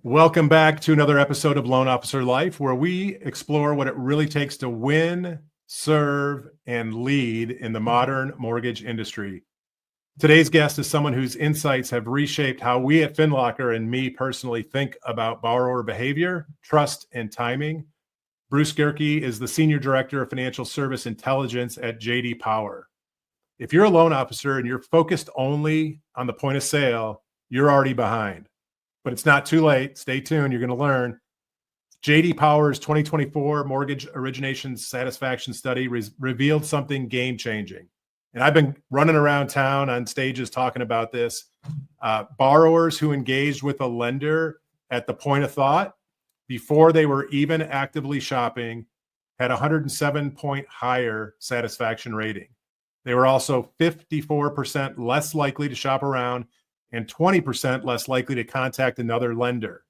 Welcome back to another episode of Loan Officer Life, where we explore what it really takes to win, serve, and lead in the modern mortgage industry. Today's guest is someone whose insights have reshaped how we at FinLocker and me personally think about borrower behavior, trust, and timing. Bruce Gerke is the Senior Director of Financial Service Intelligence at J.D. Power. If you're a loan officer and you're focused only on the point of sale, you're already behind. But it's not too late. Stay tuned. You're going to learn. J.D. Power's 2024 Mortgage Origination Satisfaction Study revealed something game-changing. And I've been running around town on stages talking about this. Borrowers who engaged with a lender at the point of thought before they were even actively shopping had a 107-point higher satisfaction rating. They were also 54% less likely to shop around and 20% less likely to contact another lender.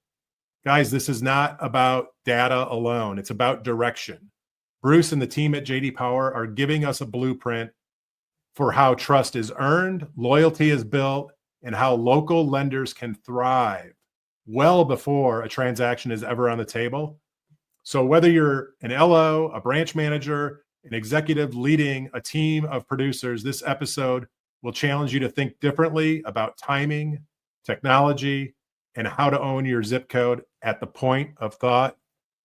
Guys, this is not about data alone. It's about direction. Bruce and the team at J.D. Power are giving us a blueprint for how trust is earned, loyalty is built, and how local lenders can thrive well before a transaction is ever on the table. So whether you're an LO, a branch manager, an executive leading a team of producers, this episode will challenge you to think differently about timing, technology, and how to own your zip code at the point of thought.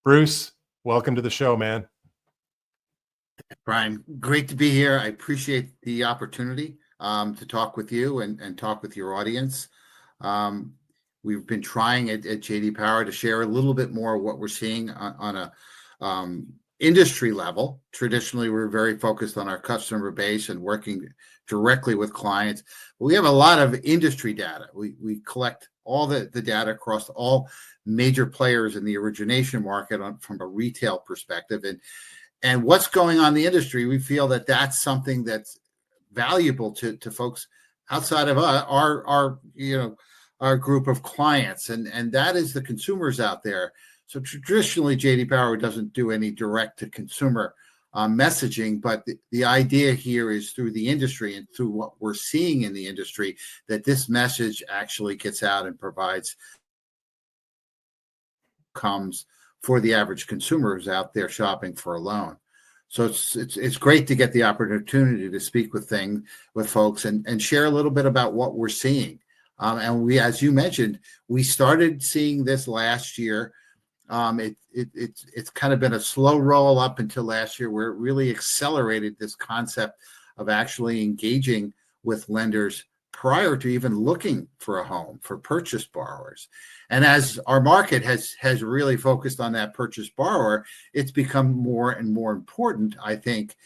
Bruce, welcome to the show, man. Brian, great to be here. I appreciate the opportunity to talk with you and talk with your audience. We've been trying at J.D. Power to share a little bit more of what we're seeing on a industry level. Traditionally, we're very focused on our customer base and working directly with clients. But we have a lot of industry data. We collect all the data across all major players in the origination market from a retail perspective. And what's going on in the industry, we feel that that's something that's valuable to folks outside of our group of clients. And that is the consumers out there. So traditionally, J.D. Power doesn't do any direct-to-consumer messaging, but the idea here is through the industry and through what we're seeing in the industry, that this message actually gets out and provides outcomes for the average consumers out there shopping for a loan. So it's great to get the opportunity to speak with folks and share a little bit about what we're seeing. And we, as you mentioned, we started seeing this last year. It's kind of been a slow roll up until last year, where it really accelerated this concept of actually engaging with lenders prior to even looking for a home for purchase borrowers. And as our market has really focused on that purchase borrower, it's become more and more important, I think,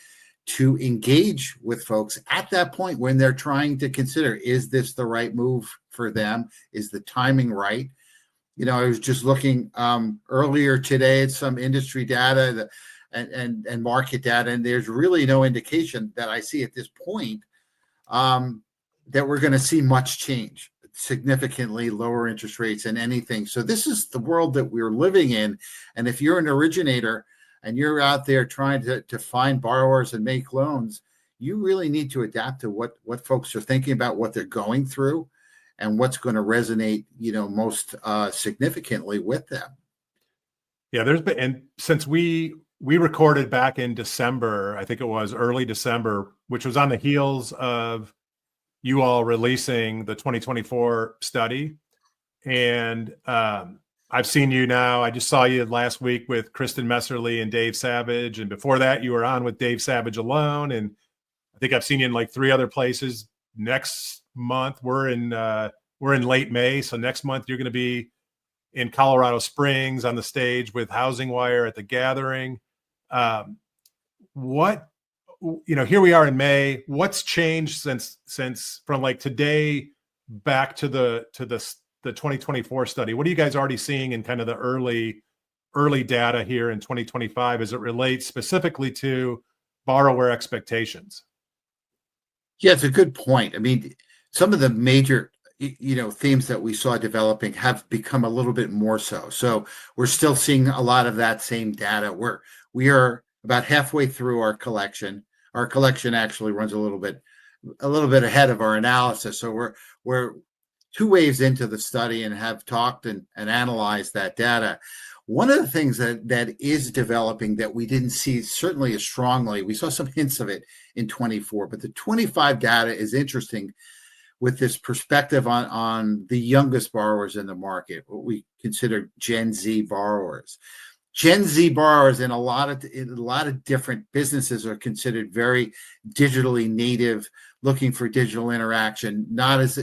to engage with folks at that point when they're trying to consider, is this the right move for them? Is the timing right? You know, I was just looking earlier today at some industry data and market data, and there's really no indication that I see at this point that we're going to see much change, significantly lower interest rates and anything. So this is the world that we're living in. And if you're an originator and you're out there trying to find borrowers and make loans, you really need to adapt to what folks are thinking about, what they're going through, and what's going to resonate, most significantly with them. Yeah, there's been, and since we recorded back in December, I think it was early December, which was on the heels of you all releasing the 2024 study. And I've seen you now. I just saw you last week with Kristen Messerly and Dave Savage. And before that, you were on with Dave Savage alone. And I think I've seen you in like 3 other places. Next month, we're in late May. So next month, you're going to be in Colorado Springs on the stage with Housing Wire at the Gathering. Here we are in May. What's changed since from like today back to the 2024 study? What are you guys already seeing in kind of the early data here in 2025 as it relates specifically to borrower expectations? Yeah, it's a good point. I mean, some of the major themes that we saw developing have become a little bit more so. So we're still seeing a lot of that same data. We are about halfway through our collection. Our collection actually runs a little bit ahead of our analysis. So we're two waves into the study and have talked and analyzed that data. One of the things that is developing that we didn't see certainly as strongly, we saw some hints of it in 24, but the 25 data is interesting with this perspective on the youngest borrowers in the market, what we consider Gen Z borrowers. Gen Z borrowers in a lot of different businesses are considered very digitally native, looking for digital interaction, not as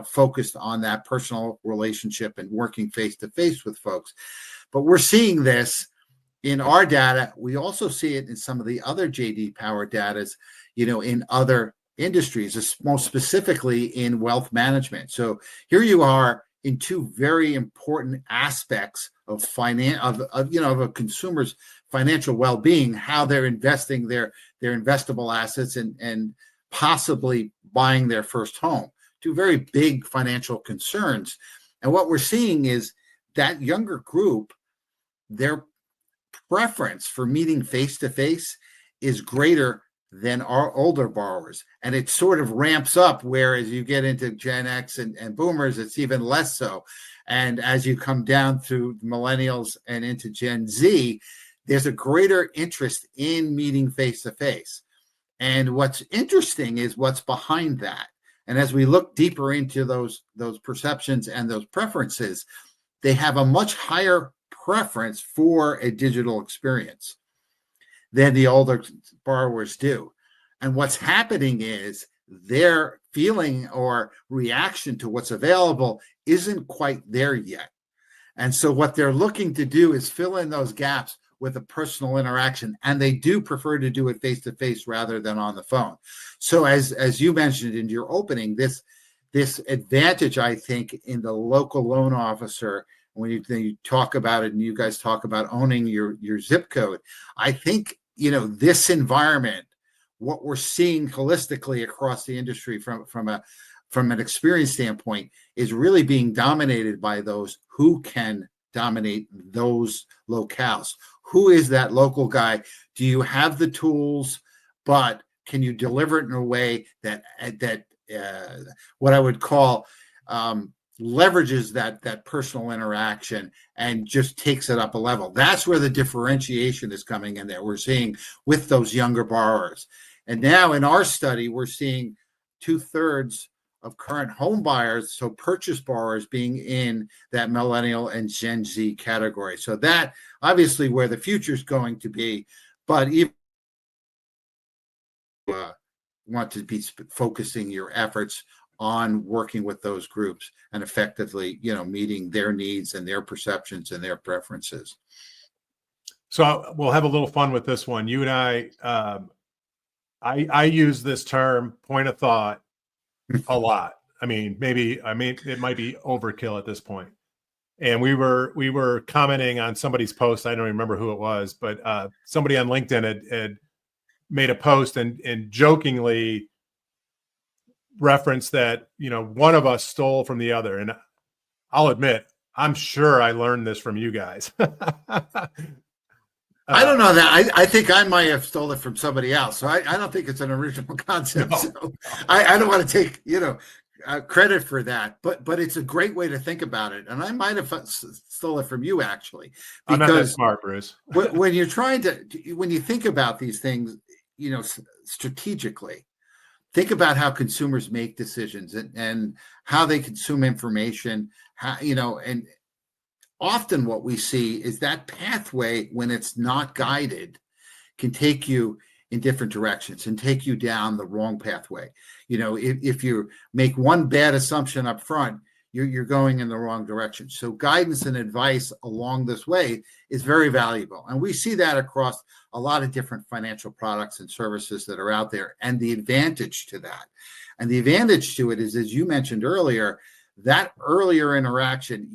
focused on that personal relationship and working face to face with folks. But we're seeing this in our data. We also see it in some of the other JD Power data, in other industries, most specifically in wealth management. So here you are in two very important aspects of a consumer's financial well-being, how they're investing their investable assets and possibly buying their first home. Two very big financial concerns. And what we're seeing is that younger group, their preference for meeting face-to-face is greater than our older borrowers. And it sort of ramps up, whereas you get into Gen X and boomers, it's even less so. And as you come down through millennials and into Gen Z, there's a greater interest in meeting face-to-face. And what's interesting is what's behind that. And as we look deeper into those perceptions and those preferences, they have a much higher preference for a digital experience than the older borrowers do. And what's happening is their feeling or reaction to what's available isn't quite there yet. And so what they're looking to do is fill in those gaps with a personal interaction. And they do prefer to do it face-to-face rather than on the phone. So as you mentioned in your opening, this advantage, I think, in the local loan officer, when you talk about it and you guys talk about owning your zip code, I think, this environment, what we're seeing holistically across the industry from an experience standpoint is really being dominated by those who can dominate those locales. Who is that local guy? Do you have the tools, but can you deliver it in a way that what I would call leverages that personal interaction and just takes it up a level? That's where the differentiation is coming in there. We're seeing with those younger borrowers. And now in our study, we're seeing 2/3 of current home buyers, so purchase borrowers, being in that millennial and Gen Z category. So that obviously where the future is going to be, but even want to be focusing your efforts on working with those groups and effectively, meeting their needs and their perceptions and their preferences. So we'll have a little fun with this one. You and I use this term point of thought a lot. I mean, it might be overkill at this point. And we were commenting on somebody's post. I don't remember who it was, but somebody on LinkedIn had made a post and jokingly referenced that, one of us stole from the other. And I'll admit, I'm sure I learned this from you guys. I don't know that. I think I might have stolen it from somebody else. So I don't think it's an original concept. No. So I don't want to take, credit for that. But it's a great way to think about it. And I might have stolen it from you, actually. Because I'm not that smart, Bruce. when you think about these things, strategically, think about how consumers make decisions and how they consume information, and often what we see is that pathway, when it's not guided, can take you in different directions and take you down the wrong pathway. If you make one bad assumption up front, you're going in the wrong direction. So guidance and advice along this way is very valuable. And we see that across a lot of different financial products and services that are out there. And the advantage to that, and the advantage to it is, as you mentioned earlier, that earlier interaction,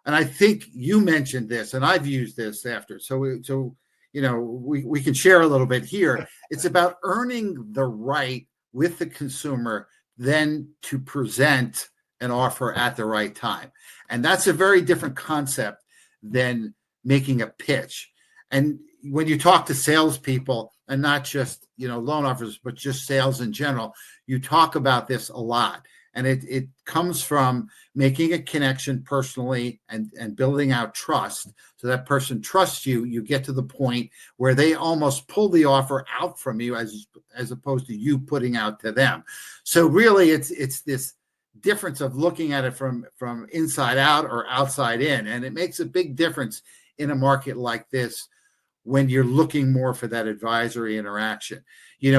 and I think you mentioned this, and I've used this after. So we can share a little bit here. It's about earning the right with the consumer then to present an offer at the right time. And that's a very different concept than making a pitch. And when you talk to salespeople, and not just, loan offers, but just sales in general, you talk about this a lot. And it comes from making a connection personally and building out trust. So that person trusts you. You get to the point where they almost pull the offer out from you as opposed to you putting out to them. So really it's this difference of looking at it from inside out or outside in. And it makes a big difference in a market like this when you're looking more for that advisory interaction.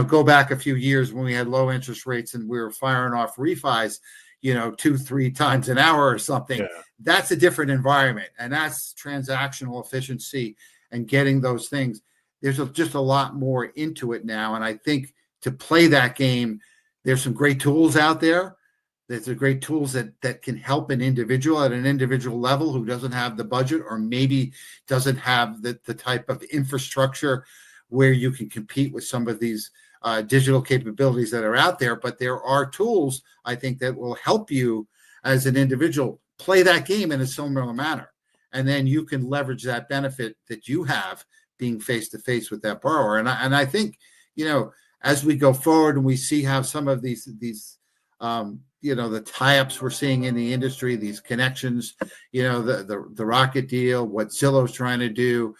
Go back a few years when we had low interest rates and we were firing off refis, 2-3 times an hour or something. Yeah. That's a different environment. And that's transactional efficiency and getting those things. There's just a lot more into it now. And I think to play that game, there's some great tools out there. There's a great tools that can help an individual at an individual level who doesn't have the budget or maybe doesn't have the type of infrastructure where you can compete with some of these digital capabilities that are out there. But there are tools, I think, that will help you as an individual play that game in a similar manner. And then you can leverage that benefit that you have being face-to-face with that borrower. And I think, as we go forward and we see how some of these the tie-ups we're seeing in the industry, these connections, the Rocket deal, what Zillow's trying to do.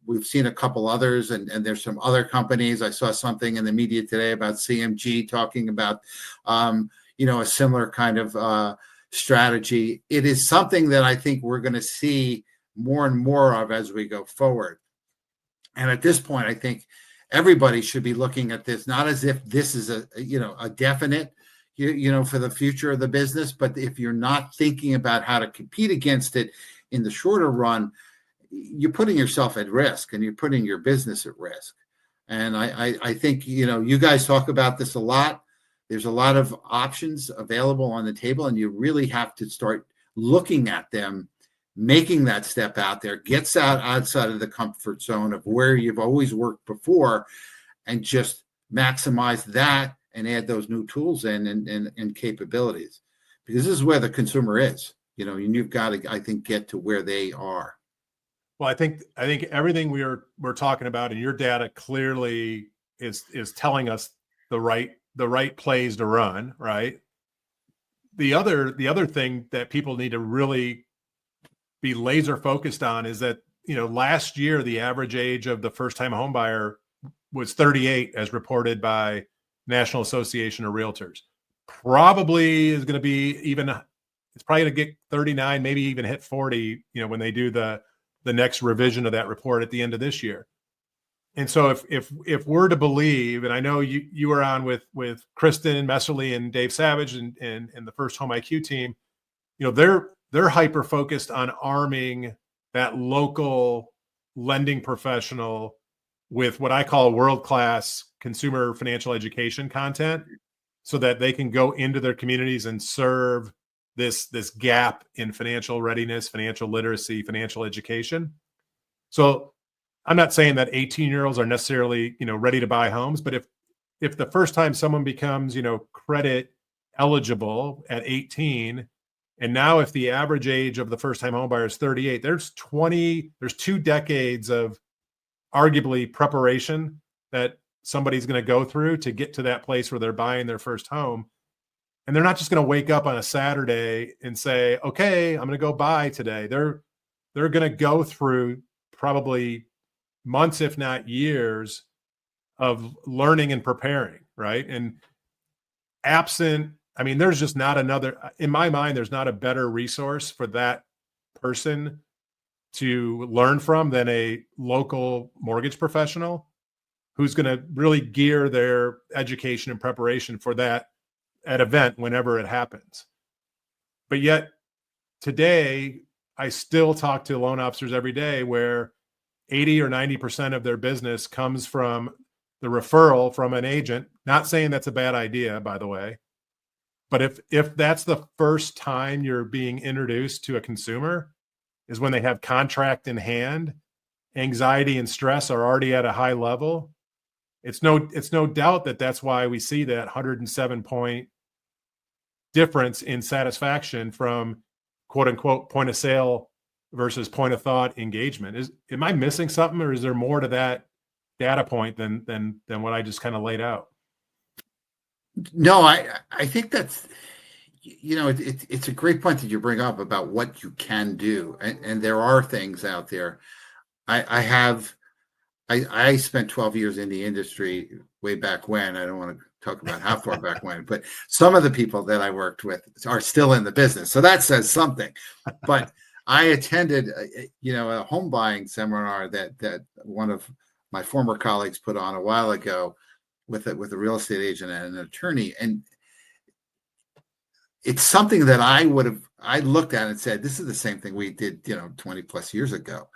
We've seen a couple others, and there's some other companies. I saw something in the media today about CMG talking about, a similar kind of strategy. It is something that I think we're going to see more and more of as we go forward. And at this point, I think everybody should be looking at this not as if this is a definite, for the future of the business. But if you're not thinking about how to compete against it in the shorter run, you're putting yourself at risk and you're putting your business at risk. And I think, you guys talk about this a lot. There's a lot of options available on the table, and you really have to start looking at them, making that step out there, gets outside of the comfort zone of where you've always worked before, and just maximize that and add those new tools in and capabilities, because this is where the consumer is, and you've got to, I think, get to where they are. Well, I think everything we're talking about, and your data clearly is telling us the right plays to run, right? The other thing that people need to really be laser focused on is that, last year the average age of the first-time home buyer was 38, as reported by National Association of Realtors. Probably is going to be it's probably going to get 39, maybe even hit 40, when they do the next revision of that report at the end of this year. And so if we're to believe, and I know you were on with Kristen Messerly and Dave Savage and the First Home IQ team, they're hyper focused on arming that local lending professional with what I call world-class consumer financial education content, so that they can go into their communities and serve this gap in financial readiness, financial literacy, financial education. So I'm not saying that 18-year-olds are necessarily, ready to buy homes, but if the first time someone becomes, credit eligible at 18, and now if the average age of the first-time home buyer is 38, there's 2 decades of arguably preparation that somebody's going to go through to get to that place where they're buying their first home. And they're not just going to wake up on a Saturday and say, okay, I'm going to go buy today. They're going to go through probably months, if not years, of learning and preparing, right? And there's just not in my mind, there's not a better resource for that person to learn from than a local mortgage professional who's going to really gear their education and preparation for that event whenever it happens. But yet today, I still talk to loan officers every day where 80 or 90% of their business comes from the referral from an agent. Not saying that's a bad idea, by the way. But if that's the first time you're being introduced to a consumer, is when they have contract in hand, anxiety and stress are already at a high level. It's no doubt that that's why we see that 107 point difference in satisfaction from quote unquote point of sale versus point of thought engagement. Am I missing something, or is there more to that data point than what I just kind of laid out? No, I think that's, it's a great point that you bring up about what you can do, and there are things out there. I spent 12 years in the industry way back when. I don't want to talk about how far back when, but some of the people that I worked with are still in the business, so that says something. But I attended, a home buying seminar that one of my former colleagues put on a while ago with a real estate agent and an attorney, and it's something that I looked at and said, this is the same thing we did, 20 plus years ago.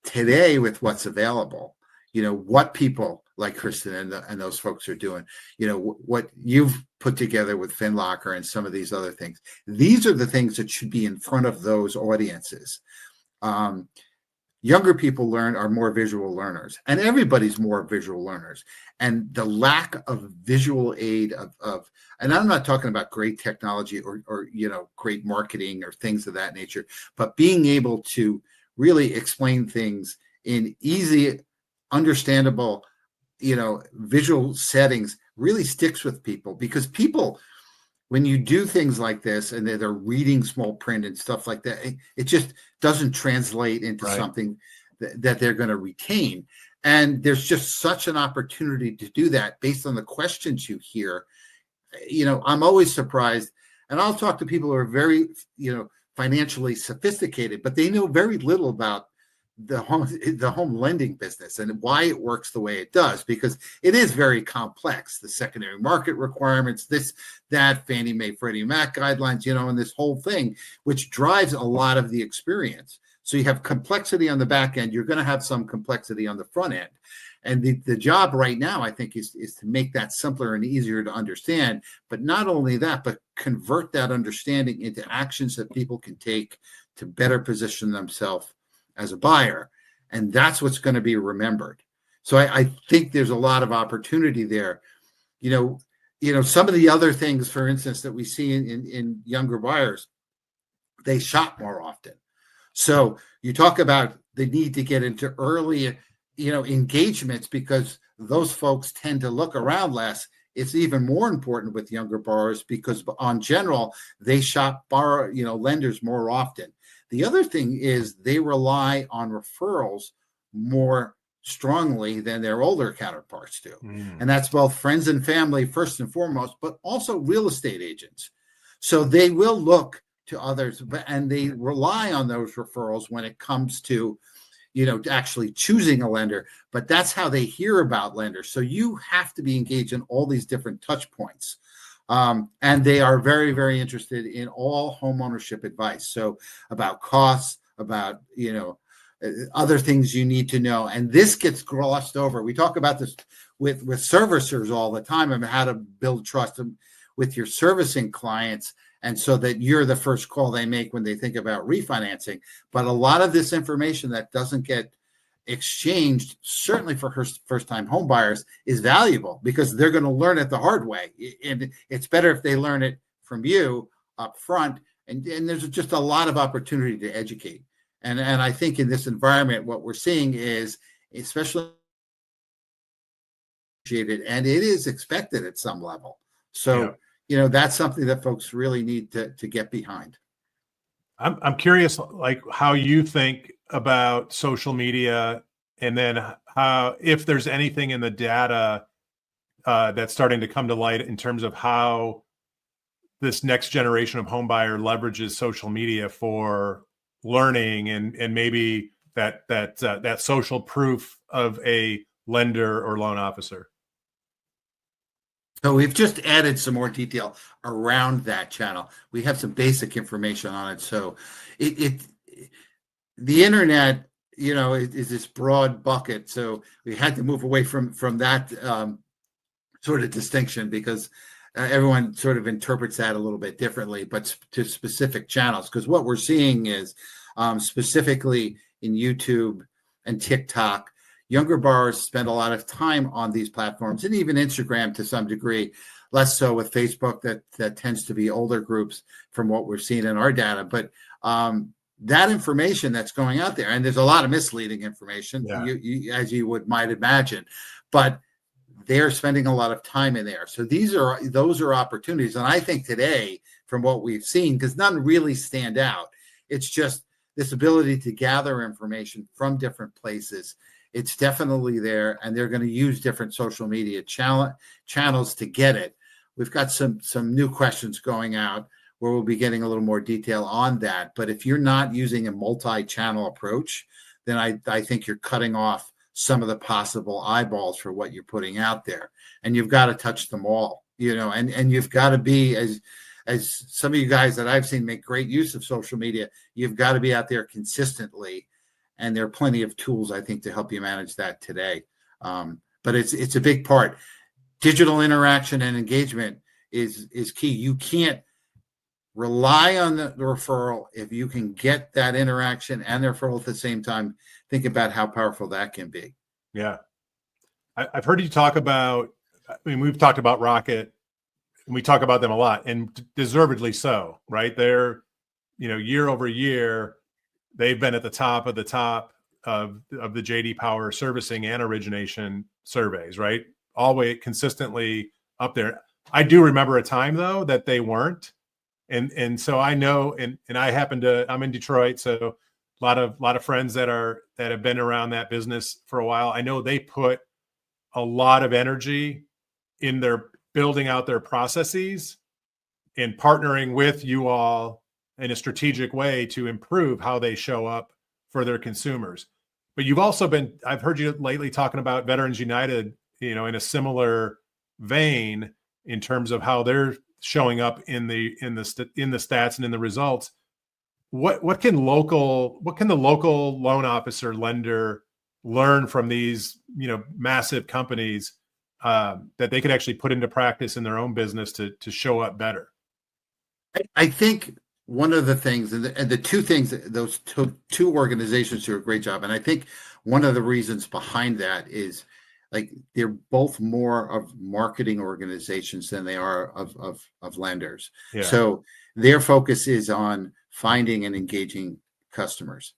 Today, with what's available, what people like Kristen and those folks are doing, what you've put together with FinLocker and some of these other things, these are the things that should be in front of those audiences. Younger people are more visual learners, and everybody's more visual learners. And the lack of visual aid and I'm not talking about great technology or great marketing or things of that nature, but being able to really explain things in easy, understandable, visual settings really sticks with people, because people, when you do things like this and they're reading small print and stuff like that, it just doesn't translate into something that they're going to retain. And there's just such an opportunity to do that based on the questions you hear. I'm always surprised, and I'll talk to people who are very, financially sophisticated, but they know very little about the home lending business and why it works the way it does, because it is very complex. The secondary market requirements, that Fannie Mae, Freddie Mac guidelines, and this whole thing, which drives a lot of the experience. So you have complexity on the back end. You're going to have some complexity on the front end. And the job right now, I think, is to make that simpler and easier to understand. But not only that, but convert that understanding into actions that people can take to better position themselves as a buyer. And that's what's going to be remembered. So I think there's a lot of opportunity there. Some of the other things, for instance, that we see in younger buyers, they shop more often. So you talk about the need to get into early, engagements, because those folks tend to look around less. It's even more important with younger borrowers because, on general, they shop lenders more often. The other thing is they rely on referrals more strongly than their older counterparts do. And that's both friends and family, first and foremost, but also real estate agents. So they will look to others, and they rely on those referrals when it comes to, actually choosing a lender. But that's how they hear about lenders. So you have to be engaged in all these different touch points. And they are very, very interested in all home ownership advice. So about costs, about, other things you need to know. And this gets glossed over. We talk about this with servicers all the time, and how to build trust with your servicing clients, and so that you're the first call they make when they think about refinancing. But a lot of this information that doesn't get exchanged, certainly for first-time home buyers, is valuable, because they're going to learn it the hard way. And it's better if they learn it from you up front. And there's just a lot of opportunity to educate. And I think in this environment, what we're seeing is, especially appreciated, and it is expected at some level. So, that's something that folks really need to get behind. I'm curious, like, how you think about social media, and then how, if there's anything in the data that's starting to come to light in terms of how this next generation of home buyer leverages social media for learning, and maybe that social proof of a lender or loan officer. So we've just added some more detail around that channel. We have some basic information on it. So the internet, is this broad bucket. So we had to move away from that sort of distinction, because everyone sort of interprets that a little bit differently, but to specific channels. Because what we're seeing is, specifically in YouTube and TikTok, younger borrowers spend a lot of time on these platforms, and even Instagram to some degree, less so with Facebook. That tends to be older groups from what we're seeing in our data. But that information that's going out there, and there's a lot of misleading information, as you might imagine, but they're spending a lot of time in there. So those are opportunities. And I think today, from what we've seen, because none really stand out. It's just this ability to gather information from different places. It's definitely there, and they're going to use different social media channels to get it. We've got some new questions going out where we'll be getting a little more detail on that. But if you're not using a multi-channel approach, then I think you're cutting off some of the possible eyeballs for what you're putting out there. And you've got to touch them all, and you've got to be, as some of you guys that I've seen make great use of social media, you've got to be out there consistently. And there are plenty of tools, I think, to help you manage that today. But it's a big part. Digital interaction and engagement is key. You can't rely on the referral if you can get that interaction and the referral at the same time. Think about how powerful that can be. Yeah. I've heard you talk about, we've talked about Rocket, and we talk about them a lot, and deservedly so, right? They're, year over year, they've been at the top of the JD Power servicing and origination surveys, right? Always consistently up there. I do remember a time though that they weren't. And so I know, and I'm in Detroit, so a lot of friends that have been around that business for a while. I know they put a lot of energy in their building out their processes and partnering with you all in a strategic way to improve how they show up for their consumers. But you've also I've heard you lately talking about Veterans United, in a similar vein in terms of how they're showing up in the stats and in the results. What can the local loan officer lender learn from these massive companies that they could actually put into practice in their own business to show up better? I think one of the things, and the two things, those two organizations do a great job, and I think one of the reasons behind that is, like, they're both more of marketing organizations than they are of lenders. Yeah. So their focus is on finding and engaging customers,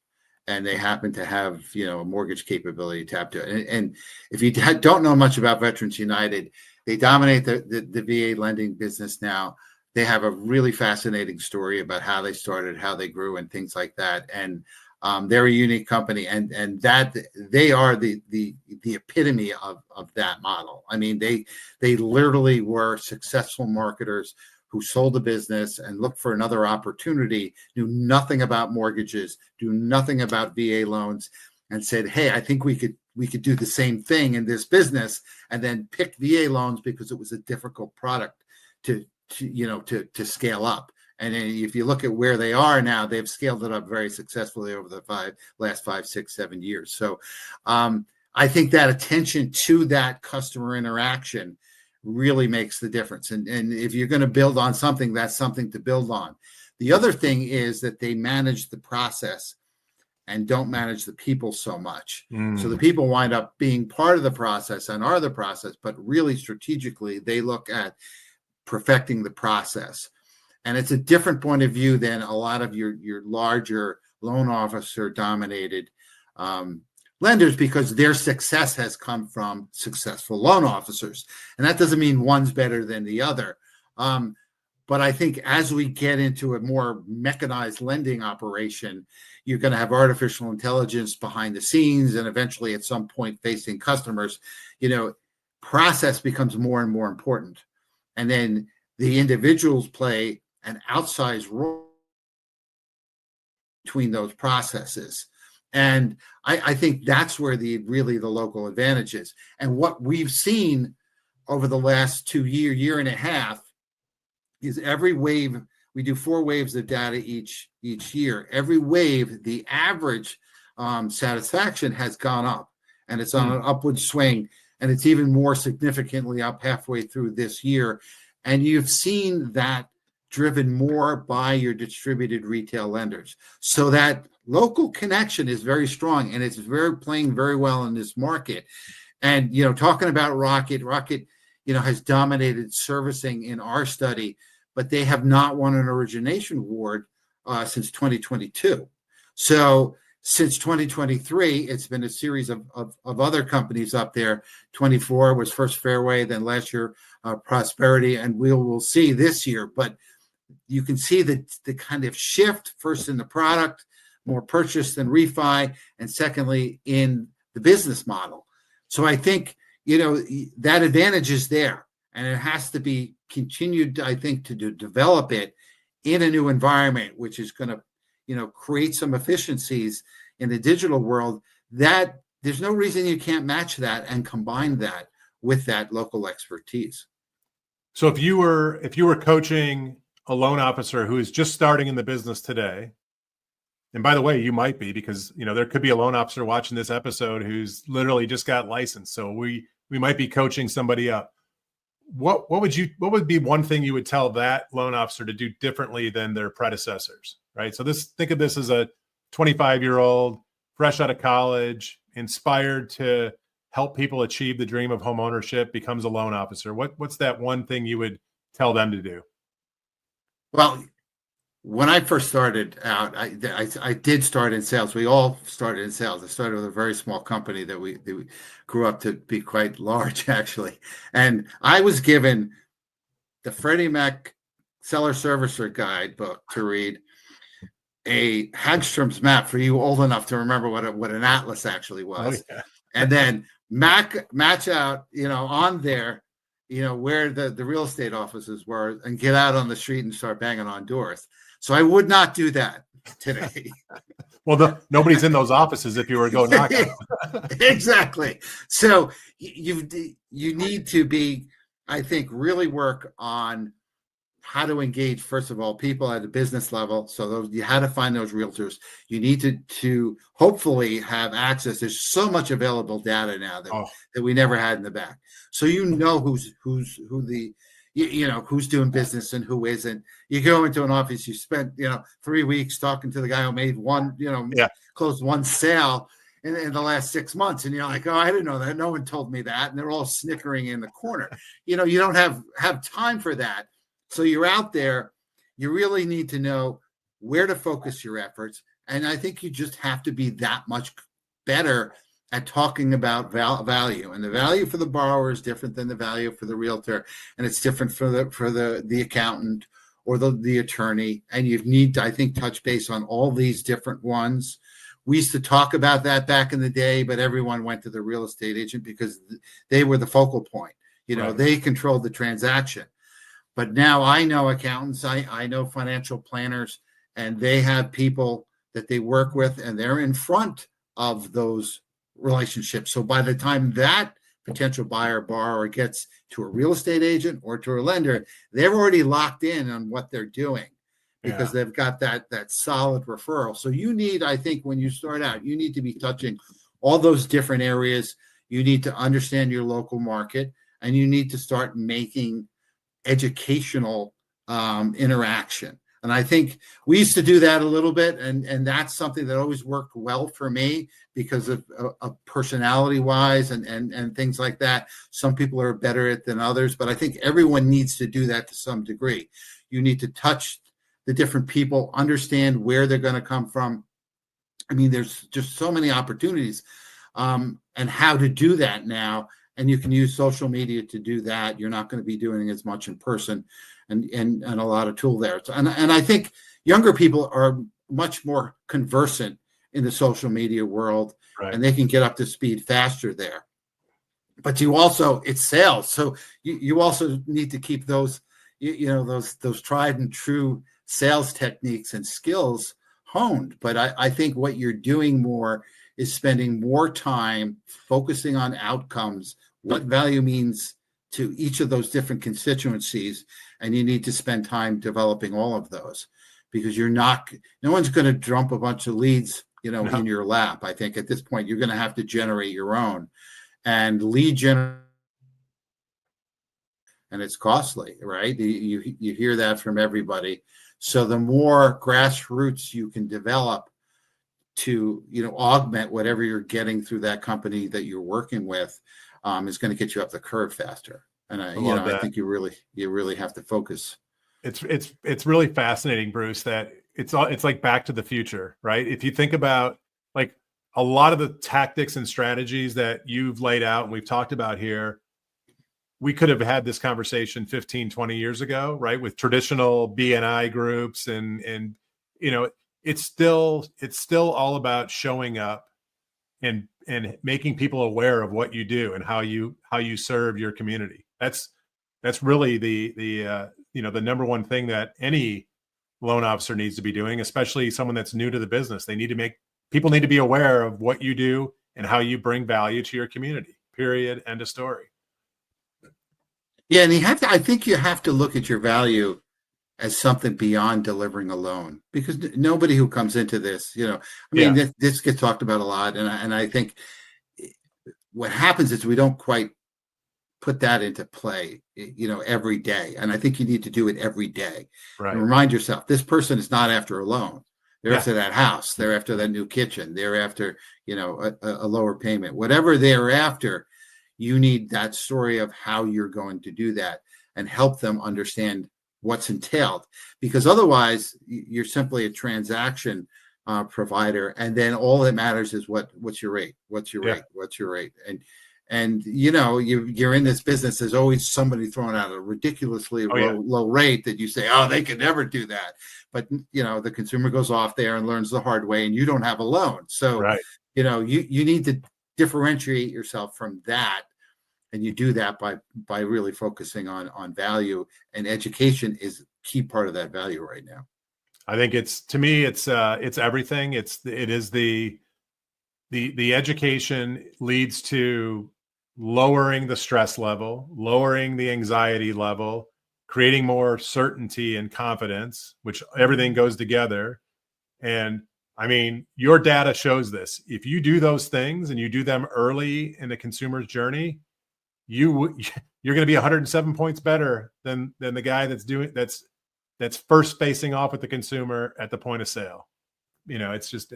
and they happen to have a mortgage capability tapped to it. And if you don't know much about Veterans United, they dominate the VA lending business now. They have a really fascinating story about how they started, how they grew, and things like that. And they're a unique company, and that they are the epitome of that model. I mean, they literally were successful marketers who sold the business and looked for another opportunity, knew nothing about mortgages, knew nothing about VA loans, and said, "Hey, I think we could do the same thing in this business," and then picked VA loans because it was a difficult product to scale up. And if you look at where they are now, they've scaled it up very successfully over the last 5, 6, 7 years. So I think that attention to that customer interaction really makes the difference. And if you're going to build on something, that's something to build on. The other thing is that they manage the process and don't manage the people so much. So the people wind up being part of the process and are the process, but really strategically, they look at perfecting the process. And it's a different point of view than a lot of your larger loan officer dominated lenders, because their success has come from successful loan officers. And that doesn't mean one's better than the other. But I think as we get into a more mechanized lending operation, you're going to have artificial intelligence behind the scenes, and eventually at some point facing customers, process becomes more and more important. And then the individuals play an outsized role between those processes. And I think that's where the local advantage is. And what we've seen over the last year and a half is every wave, we do 4 waves of data each year. Every wave, the average satisfaction has gone up, and it's on an upward swing, and it's even more significantly up halfway through this year. And you've seen that driven more by your distributed retail lenders. So that local connection is very strong, and it's playing very well in this market. And, talking about Rocket, has dominated servicing in our study, but they have not won an origination award since 2022. So since 2023, it's been a series of other companies up there. 24 was First Fairway, then last year Prosperity, and we'll see this year. But you can see the kind of shift, first in the product, more purchase than refi, and secondly in the business model. So I think, that advantage is there, and it has to be continued, I think, to develop it in a new environment, which is going to, create some efficiencies in the digital world, that there's no reason you can't match that and combine that with that local expertise. So if you were coaching a loan officer who is just starting in the business today, and by the way, you might be, because there could be a loan officer watching this episode who's literally just got licensed. So we might be coaching somebody up. What would be one thing you would tell that loan officer to do differently than their predecessors, right? So think of this as a 25-year-old fresh out of college, inspired to help people achieve the dream of home ownership, becomes a loan officer. What's that one thing you would tell them to do? Well, when I first started out, I did start in sales. We all started in sales. I started with a very small company that we grew up to be quite large, actually. And I was given the Freddie Mac Seller Servicer Guidebook to read, a Hagstrom's map, for you old enough to remember what an atlas actually was, and then match out, on there, where the real estate offices were, and get out on the street and start banging on doors. So I would not do that today. Well, nobody's in those offices if you were to go knock on them. Exactly. So you need to be, I think, really work on how to engage, first of all, people at a business level. So you had to find those realtors. You need to hopefully have access. There's so much available data now that we never had in the back. So who's doing business and who isn't. You go into an office, you spent 3 weeks talking to the guy who made closed one sale in the last 6 months, and you're like, oh, I didn't know that. No one told me that, and they're all snickering in the corner. You don't have time for that. So you're out there. You really need to know where to focus your efforts, and I think you just have to be that much better at talking about value, and the value for the borrower is different than the value for the realtor, and it's different for the accountant or the attorney, and you need to, I think, touch base on all these different ones. We used to talk about that back in the day, but everyone went to the real estate agent because they were the focal point. Right. They controlled the transaction. But now I know accountants, I know financial planners, and they have people that they work with, and they're in front of those relationships. So by the time that potential buyer borrower gets to a real estate agent or to a lender, they're already locked in on what they're doing because they've got that solid referral. So you need, I think, when you start out, you need to be touching all those different areas. You need to understand your local market, and you need to start making educational interaction. And I think we used to do that a little bit, and that's something that always worked well for me because of personality wise and things like that. Some people are better at it than others, but I think everyone needs to do that to some degree. You need to touch the different people, understand where they're going to come from. I mean, there's just so many opportunities, and how to do that now. And you can use social media to do that. You're not going to be doing as much in person, and a lot of tool there. And I think younger people are much more conversant in the social media world, right, and they can get up to speed faster there. But it's sales. So you also need to keep those, those tried and true sales techniques and skills honed. But I think what you're doing more is spending more time focusing on outcomes, what value means to each of those different constituencies. And you need to spend time developing all of those, because no one's going to dump a bunch of leads, in your lap. I think at this point, you're going to have to generate your own, and lead generation. And it's costly, right? You hear that from everybody. So the more grassroots you can develop to, augment whatever you're getting through that company that you're working with, is going to get you up the curve faster. And I think you really have to focus. It's really fascinating, Bruce, that it's like Back to the Future, right? If you think about like a lot of the tactics and strategies that you've laid out and we've talked about here, we could have had this conversation 15, 20 years ago, right? With traditional BNI groups and, you know, it's still all about showing up and making people aware of what you do and how you serve your community. That's really the you know, the number one thing that any loan officer needs to be doing, especially someone that's new to the business. People need to be aware of what you do and how you bring value to your community. Period. End of story. Yeah, and I think you have to look at your value as something beyond delivering a loan, because nobody who comes into this, you know, I mean, this gets talked about a lot, and I think what happens is we don't quite put that into play, you know, every day, and I think you need to do it every day. Right. And remind yourself, this person is not after a loan. They're after that house. They're after that new kitchen. They're after, you know, a lower payment. Whatever they're after, you need that story of how you're going to do that and help them understand what's entailed, because otherwise you're simply a transaction provider, and then all that matters is what's your rate, what's your rate, and you know, you're in this business. There's always somebody throwing out a ridiculously low rate that you say, oh, they could never do that. But you know, the consumer goes off there and learns the hard way, and you don't have a loan. So you know, you need to differentiate yourself from that. And you do that by really focusing on value, and education is a key part of that value right now. I think it's everything. It is the education leads to lowering the stress level, lowering the anxiety level, creating more certainty and confidence, which everything goes together. And I mean, your data shows this. If you do those things and you do them early in the consumer's journey, you're going to be 107 points better than the guy that's first facing off with the consumer at the point of sale. You know, it's just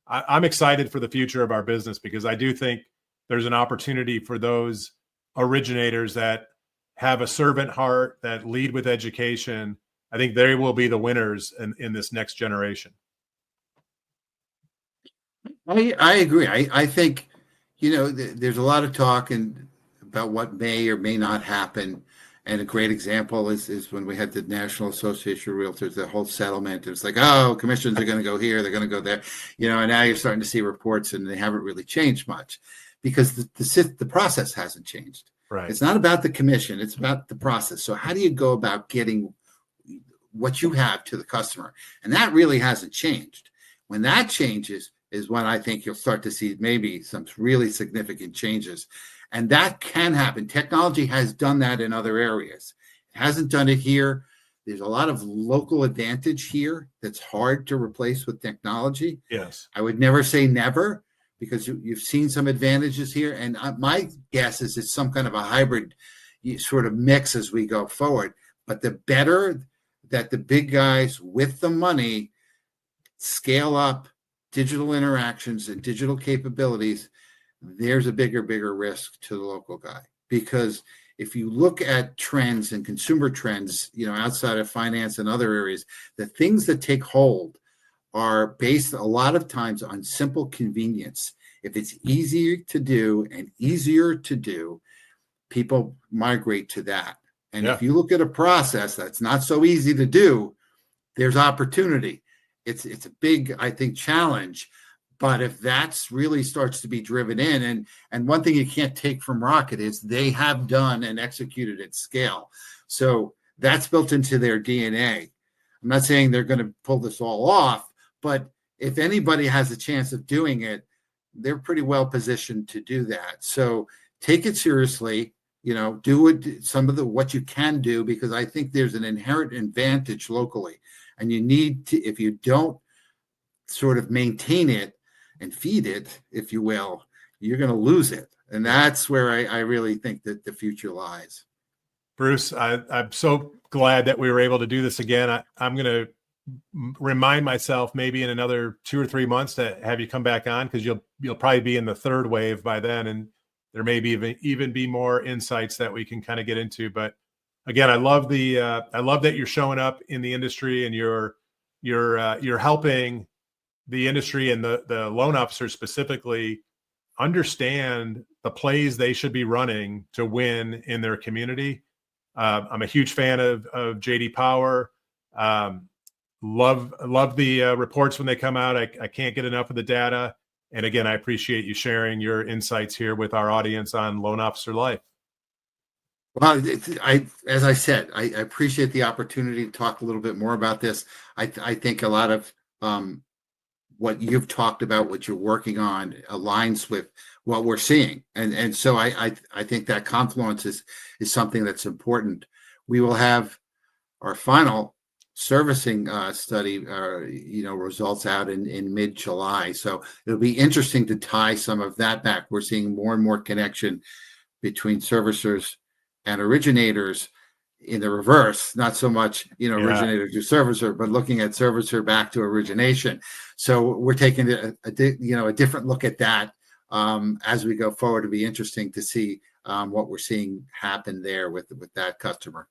I'm excited for the future of our business, because I do think there's an opportunity for those originators that have a servant heart, that lead with education. I think they will be the winners in this next generation. I agree. I think, you know, there's a lot of talk about what may or may not happen. And a great example is when we had the National Association of Realtors, the whole settlement. It was like, oh, commissions are going to go here, they're going to go there, you know. And now you're starting to see reports, and they haven't really changed much, because the process hasn't changed. Right. It's not about the commission; it's about the process. So how do you go about getting what you have to the customer? And that really hasn't changed. When that changes is when I think you'll start to see maybe some really significant changes. And that can happen. Technology has done that in other areas. It hasn't done it here. There's a lot of local advantage here that's hard to replace with technology. Yes. I would never say never, because you've seen some advantages here. And my guess is it's some kind of a hybrid sort of mix as we go forward. But the better that the big guys with the money scale up digital interactions and digital capabilities, there's a bigger risk to the local guy. Because if you look at trends and consumer trends, you know, outside of finance and other areas, the things that take hold are based a lot of times on simple convenience. If it's easier to do and easier to do, people migrate to that. And if you look at a process that's not so easy to do, there's opportunity. It's a big, I think, challenge. But if that's really starts to be driven in, and one thing you can't take from Rocket is they have done and executed at scale. So that's built into their DNA. I'm not saying they're going to pull this all off, but if anybody has a chance of doing it, they're pretty well positioned to do that. So take it seriously, you know, do it, what you can do, because I think there's an inherent advantage locally. And you need to, if you don't sort of maintain it and feed it, if you will, you're going to lose it. And that's where I really think that the future lies. Bruce, I'm so glad that we were able to do this again. I'm going to remind myself maybe in another 2 or 3 months to have you come back on, because you'll probably be in the third wave by then, and there may be even be more insights that we can kind of get into. But again, I love that you're showing up in the industry, and you're helping the industry and the loan officers specifically understand the plays they should be running to win in their community. I'm a huge fan of JD Power. Love the reports when they come out. I can't get enough of the data. And again, I appreciate you sharing your insights here with our audience on Loan Officer Life. Well, as I said, I appreciate the opportunity to talk a little bit more about this. I think a lot of what you've talked about, what you're working on, aligns with what we're seeing, and so I think that confluence is something that's important. We will have our final servicing study, results out in mid-July, so it'll be interesting to tie some of that back. We're seeing more and more connection between servicers and originators in the reverse, not so much, originator to servicer, but looking at servicer back to origination. So we're taking a different look at that as we go forward. It'll be interesting to see what we're seeing happen there with that customer.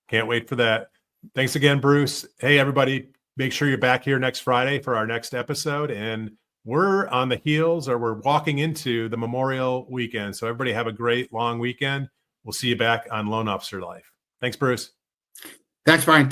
Can't wait for that. Thanks again, Bruce. Hey, everybody, make sure you're back here next Friday for our next episode. And we're on the heels, or we're walking into the Memorial weekend. So everybody have a great long weekend. We'll see you back on Loan Officer Life. Thanks, Bruce. Thanks, Brian.